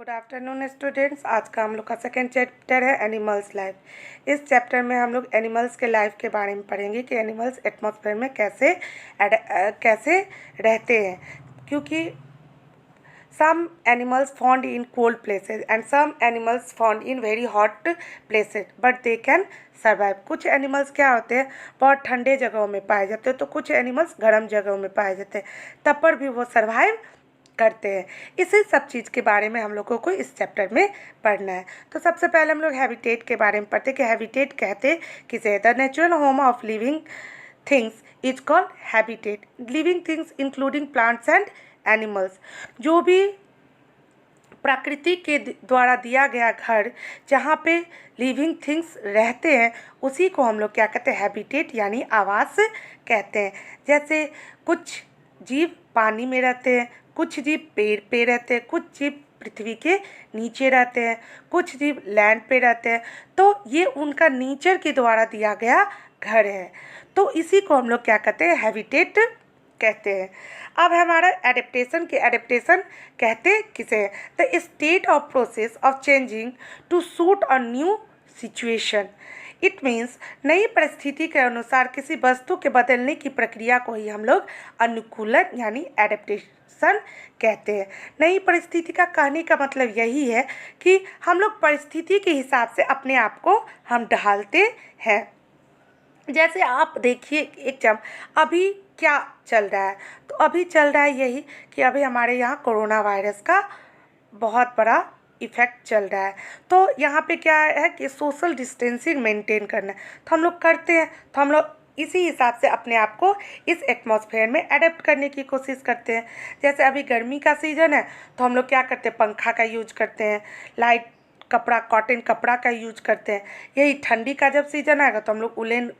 Good afternoon students. आज का हम लोग का सेकेंड चैप्टर है एनिमल्स लाइफ। इस चैप्टर में हम लोग एनिमल्स के लाइफ के बारे में पढ़ेंगे कि एनिमल्स एटमॉस्फेयर में कैसे रहते हैं, क्योंकि some animals found in cold places and some animals found in very hot places but they can survive. कुछ एनिमल्स क्या होते हैं, बहुत ठंडे जगहों में पाए जाते हैं, तो कुछ एनिमल्स गर्म जगहों में पाए जाते हैं, तब पर भी वो सर्वाइव करते हैं। इसी सब चीज़ के बारे में हम लोगों को इस चैप्टर में पढ़ना है। तो सबसे पहले हम लोग हैबिटेट के बारे में पढ़ते हैं कि हैबिटेट कहते किसे, the natural home of living things is called habitat. Living things including plants and animals, जो भी प्रकृति के द्वारा दिया गया घर जहाँ पे लिविंग थिंग्स रहते हैं, उसी को हम लोग क्या कहते हैं, हैबिटेट यानी आवास कहते हैं। जैसे कुछ जीव पानी में रहते हैं, कुछ जीव पेड़ पे रहते हैं, कुछ जीव पृथ्वी के नीचे रहते हैं, कुछ जीव लैंड पे रहते हैं। तो ये उनका नेचर के द्वारा दिया गया घर है, तो इसी को हम लोग क्या कहते हैं, हैबिटेट कहते हैं। अब हमारा एडेप्टेशन कहते किसे, the state of process of changing to suit a new situation. It means नई परिस्थिति के अनुसार किसी वस्तु के बदलने की प्रक्रिया को ही हम लोग अनुकूलन यानी एडेप्टेशन कहते हैं। नई परिस्थिति का कहने का मतलब यही है कि हम लोग परिस्थिति के हिसाब से अपने आप को हम ढालते हैं। जैसे आप देखिए एकदम अभी क्या चल रहा है, तो अभी चल रहा है यही कि अभी हमारे यहाँ कोरोना वायरस का बहुत बड़ा इफ़ेक्ट चल रहा है। तो यहाँ पे क्या है कि सोशल डिस्टेंसिंग मेंटेन करना है, तो हम लोग करते हैं, तो हम लोग इसी हिसाब से अपने आप को इस एटमॉस्फेयर में अडेप्ट करने की कोशिश करते हैं। जैसे अभी गर्मी का सीज़न है, तो हम लोग क्या करते हैं, पंखा का यूज करते हैं, लाइट कपड़ा कॉटन कपड़ा का यूज करते हैं। यही ठंडी का जब सीज़न आएगा तो हम लोग उलेन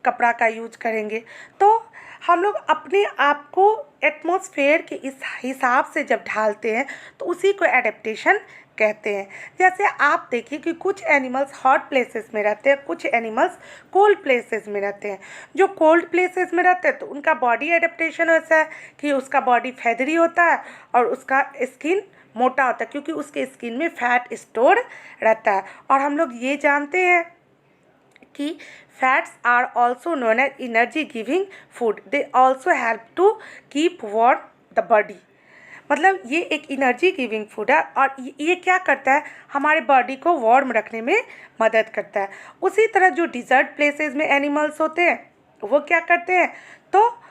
कपड़ा का यूज करेंगे। तो हम लोग अपने आप को एटमॉस्फेयर के इस हिसाब से जब ढालते हैं तो उसी को एडेप्टेशन कहते हैं। जैसे आप देखिए कि कुछ एनिमल्स हॉट प्लेसेस में रहते हैं, कुछ एनिमल्स कोल्ड प्लेसेस में रहते हैं। जो कोल्ड प्लेसेस में रहते हैं तो उनका बॉडी एडेप्टेशन ऐसा है कि उसका बॉडी फैदरी होता है और उसका स्किन मोटा होता है, क्योंकि उसके स्किन में फैट स्टोर रहता है। और हम लोग ये जानते हैं कि fats are also known as energy giving food, they also help to keep warm the body. मतलब ये एक एनर्जी गिविंग फूड है और ये क्या करता है, हमारे बॉडी को वार्म रखने में मदद करता है। उसी तरह जो डिजर्ट प्लेसेस में एनिमल्स होते हैं वो क्या करते हैं, तो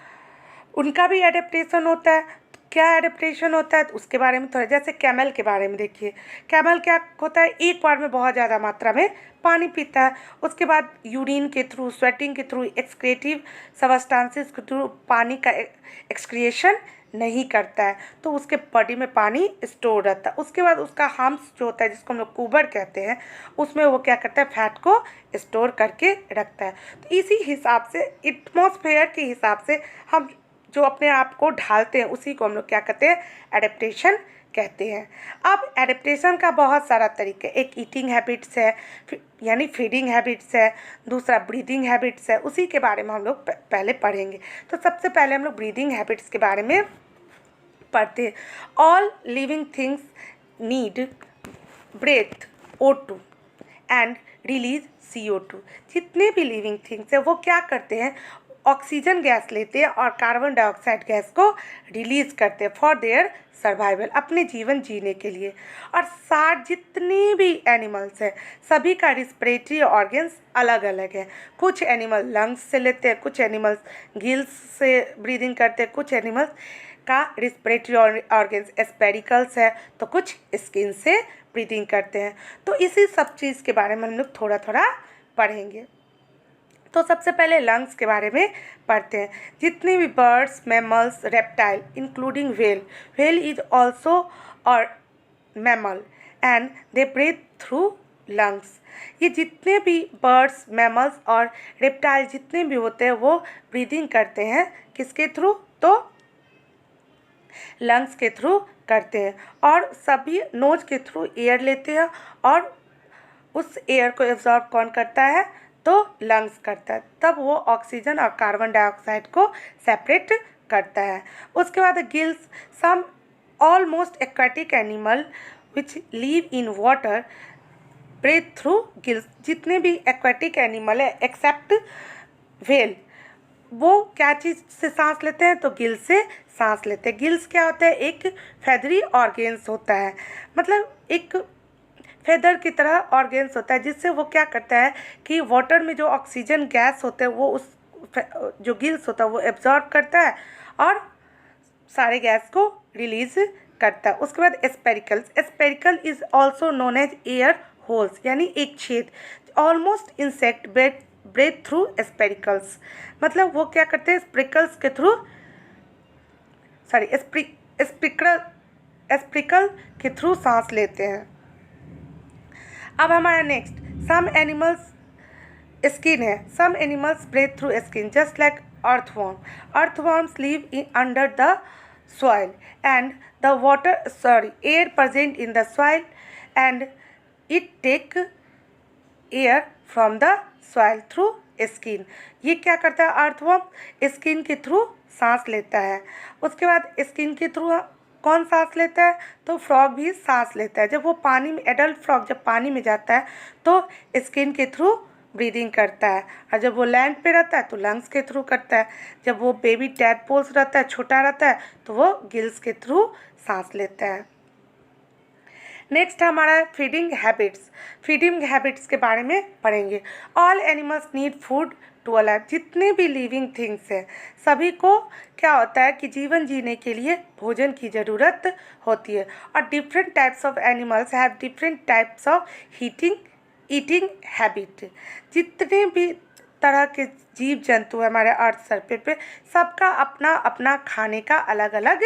उनका भी एडेप्टेशन होता है। क्या एडेप्टेशन होता है तो उसके बारे में थोड़ा, जैसे कैमल के बारे में देखिए। कैमल क्या होता है, एक बार में बहुत ज़्यादा मात्रा में पानी पीता है, उसके बाद यूरिन के थ्रू, स्वेटिंग के थ्रू, एक्सक्रीटिव सबस्टांसेस के थ्रू पानी का एक्सक्रिएशन नहीं करता है, तो उसके बॉडी में पानी स्टोर रहता है। उसके बाद उसका हम्स जो होता है, जिसको हम लोग कुबर कहते हैं, उसमें वो क्या करता है, फैट को स्टोर करके रखता है। तो इसी हिसाब से एटमॉस्फेयर के हिसाब से हम जो अपने आप को ढालते हैं उसी को हम लोग क्या कहते हैं, एडेप्टेशन कहते हैं। अब एडेप्टेशन का बहुत सारा तरीका है। एक ईटिंग हैबिट्स है यानी फीडिंग हैबिट्स है, दूसरा ब्रीदिंग हैबिट्स है, उसी के बारे में हम लोग पहले पढ़ेंगे। तो सबसे पहले हम लोग ब्रीदिंग हैबिट्स के बारे में पढ़ते हैं। All living things need breathe O2 and release CO2। जितने भी लिविंग थिंग्स हैं वो क्या करते हैं, ऑक्सीजन गैस लेते हैं और कार्बन डाइऑक्साइड गैस को रिलीज करते हैं फॉर देयर सर्वाइवल, अपने जीवन जीने के लिए। और साथ जितने भी एनिमल्स हैं सभी का रिस्पिरेटरी ऑर्गन्स अलग अलग है। कुछ एनिमल लंग्स से लेते हैं, कुछ एनिमल्स गिल्स से ब्रीदिंग करते हैं, कुछ एनिमल्स का रिस्पिरेटरी ऑर्गन्स एस्पेरिकल्स है, तो कुछ स्किन से ब्रीदिंग करते हैं। तो इसी सब चीज़ के बारे में हम लोग थोड़ा थोड़ा पढ़ेंगे। तो सबसे पहले लंग्स के बारे में पढ़ते हैं। जितने भी birds, mammals, reptile including whale is also और mammal and they breathe through lungs. ये जितने भी बर्ड्स, मैमल्स और रेप्टाइल जितने भी होते हैं वो ब्रीदिंग करते हैं किसके थ्रू, तो लंग्स के थ्रू करते हैं। और सभी नोज के थ्रू एयर लेते हैं और उस एयर को एब्जॉर्ब कौन करता है, तो लंग्स करता है, तब वो ऑक्सीजन और कार्बन डाइऑक्साइड को सेपरेट करता है। उसके बाद gills, some almost aquatic animal which live in water breathe through gills. जितने भी एक्वेटिक एनिमल है एक्सेप्ट व्हेल, वो क्या चीज़ से सांस लेते हैं? तो गिल से सांस लेते हैं। गिल्स क्या होता है? एक फेदरी ऑर्गेन्स होता है, मतलब एक फेदर की तरह ऑर्गेन्स होता है, जिससे वो क्या करता है कि वाटर में जो ऑक्सीजन गैस होते हैं वो उस जो गिल्स होता है वो एब्जॉर्ब करता है और सारे गैस को रिलीज करता है। उसके बाद spiracles. Spiracle is also known as air holes, यानी एक छेद। Almost insect breathe through spiracles, मतलब वो क्या करते हैं? स्प्रिकल्स के थ्रू, सॉरी स्प्रिकल के थ्रू सांस लेते हैं। अब हमारा नेक्स्ट, सम एनिमल्स स्किन है। Some animals breathe through skin just like earthworm. Earthworms live under the soil and the air present in the soil, and it take air from the soil through skin. ये क्या करता है? Earthworm skin के थ्रू सांस लेता है। उसके बाद स्किन के थ्रू कौन सांस लेता है? तो फ्रॉग भी सांस लेता है। जब वो पानी में, एडल्ट फ्रॉग जब पानी में जाता है तो स्किन के थ्रू ब्रीदिंग करता है, और जब वो लैंड पे रहता है तो लंग्स के थ्रू करता है। जब वो बेबी टैडपोल्स रहता है, छोटा रहता है, तो वो गिल्स के थ्रू सांस लेता है। नेक्स्ट हमारा है फीडिंग हैबिट्स। फीडिंग हैबिट्स के बारे में पढ़ेंगे। All animals need food to alive. जितने भी लिविंग थिंग्स हैं सभी को क्या होता है कि जीवन जीने के लिए भोजन की ज़रूरत होती है, और different types of animals have different types of eating habit. जितने भी तरह के जीव जंतु है हमारे अर्थ सरफेस पे, सबका अपना अपना खाने का अलग अलग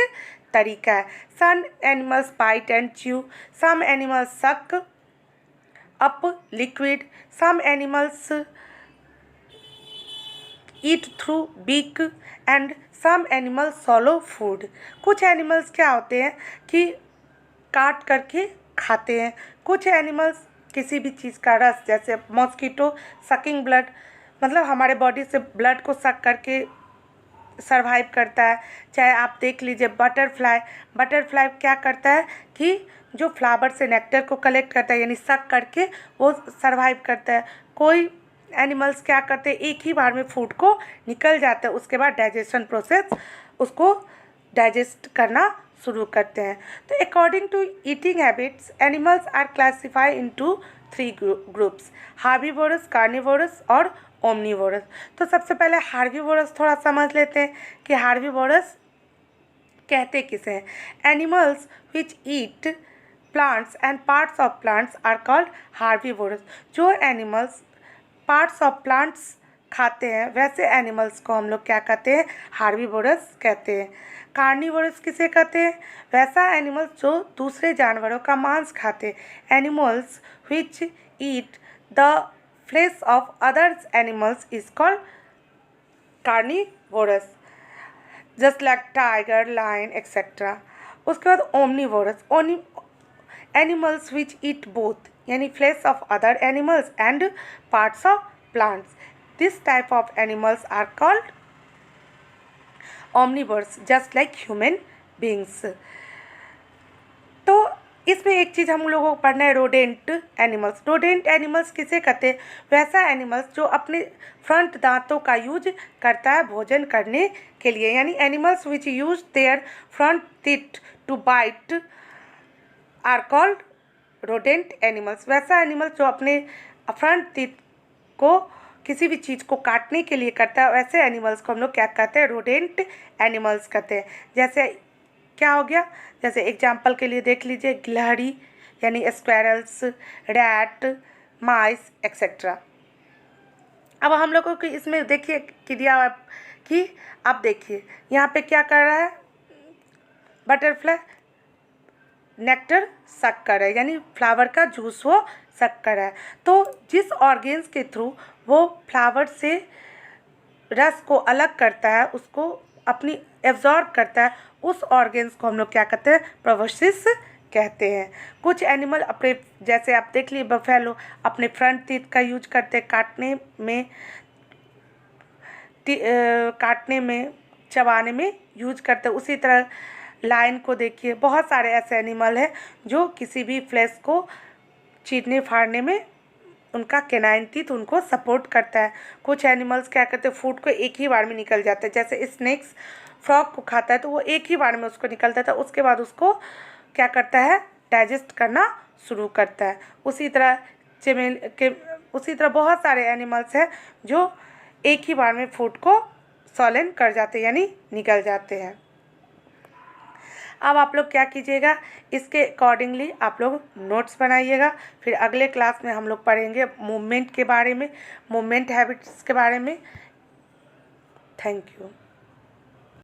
तरीका है। Some animals bite and chew, some animals suck up liquid, some animals eat through beak and some animals swallow food. कुछ एनिमल्स क्या होते हैं कि काट करके खाते हैं। कुछ एनिमल्स किसी भी चीज़ का रस, जैसे मॉस्किटो सकिंग ब्लड, मतलब हमारे बॉडी से ब्लड को सक करके सरवाइव करता है। चाहे आप देख लीजिए बटरफ्लाई क्या करता है कि जो फ्लावर से नेक्टर को कलेक्ट करता है, यानी सक करके वो सरवाइव करता है। कोई एनिमल्स क्या करते हैं? एक ही बार में फूड को निकल जाता है, उसके बाद डाइजेशन प्रोसेस उसको डाइजेस्ट करना शुरू करते हैं। तो according to eating habits animals are classified into 3 groups, herbivorous, carnivorous और ओमनीवोरस। तो सबसे पहले हार्बीवोरस थोड़ा समझ लेते हैं कि हार्बीवोरस कहते किसे हैं। Animals which eat plants and parts of plants are called herbivores. जो एनिमल्स पार्ट्स ऑफ प्लांट्स खाते हैं वैसे एनिमल्स को हम लोग क्या कहते हैं? हार्बीवोरस कहते हैं। कार्निवोरस किसे कहते हैं? वैसा एनिमल्स जो दूसरे जानवरों का मांस खाते हैं। Animals which eat the flesh of others animals is called carnivorous, just like tiger, lion etcetera. उसके बाद omnivorous, animals which eat both, यानी flesh of other animals and parts of plants. This type of animals are called omnivores just like human beings। तो इसमें एक चीज़ हम लोगों को पढ़ना है, रोडेंट एनिमल्स। रोडेंट एनिमल्स किसे कहते हैं? वैसा एनिमल्स जो अपने फ्रंट दांतों का यूज करता है भोजन करने के लिए, यानी animals which use their front teeth to bite are called rodent animals. वैसा एनिमल्स जो अपने फ्रंट टीथ को किसी भी चीज़ को काटने के लिए करता है, वैसे एनिमल्स को हम लोग क्या कहते हैं? रोडेंट एनिमल्स कहते हैं। जैसे क्या हो गया? जैसे एग्जाम्पल के लिए देख लीजिए, गिलहरी यानी स्क्वेरल्स, रैट, माइस एक्सेट्रा। अब हम लोगों को इसमें देखिए कि दिया कि अब देखिए यहाँ पे क्या कर रहा है? बटरफ्लाई नेक्टर सक कर रहा है, यानी फ्लावर का जूस वो सक कर रहा है। तो जिस ऑर्गेन्स के थ्रू वो फ्लावर से रस को अलग करता है, उसको अपनी एब्जॉर्ब करता है, उस ऑर्गेन्स को हम लोग क्या कहते हैं? प्रोबोसिस कहते हैं। कुछ एनिमल अपने, जैसे आप देख लिए बफेलो अपने फ्रंट टीथ का यूज करते हैं काटने में चबाने में यूज करते हैं। उसी तरह लायन को देखिए, बहुत सारे ऐसे एनिमल हैं जो किसी भी फ्लेश को चीरने फाड़ने में उनका कैनाइन टीथ उनको सपोर्ट करता है। कुछ एनिमल्स क्या करते हैं, फूड को एक ही बार में निकल जाता है, जैसे स्नेक्स फ्रॉग को खाता है तो वो एक ही बार में उसको निकलता था, उसके बाद उसको क्या करता है, डाइजेस्ट करना शुरू करता है। उसी तरह बहुत सारे एनिमल्स हैं जो एक ही बार में फूड को सॉलन कर जाते हैं, यानी निकल जाते हैं। अब आप लोग क्या कीजिएगा, इसके अकॉर्डिंगली आप लोग नोट्स बनाइएगा। फिर अगले क्लास में हम लोग पढ़ेंगे मूवमेंट के बारे में, मूवमेंट हैबिट्स के बारे में। Thank you.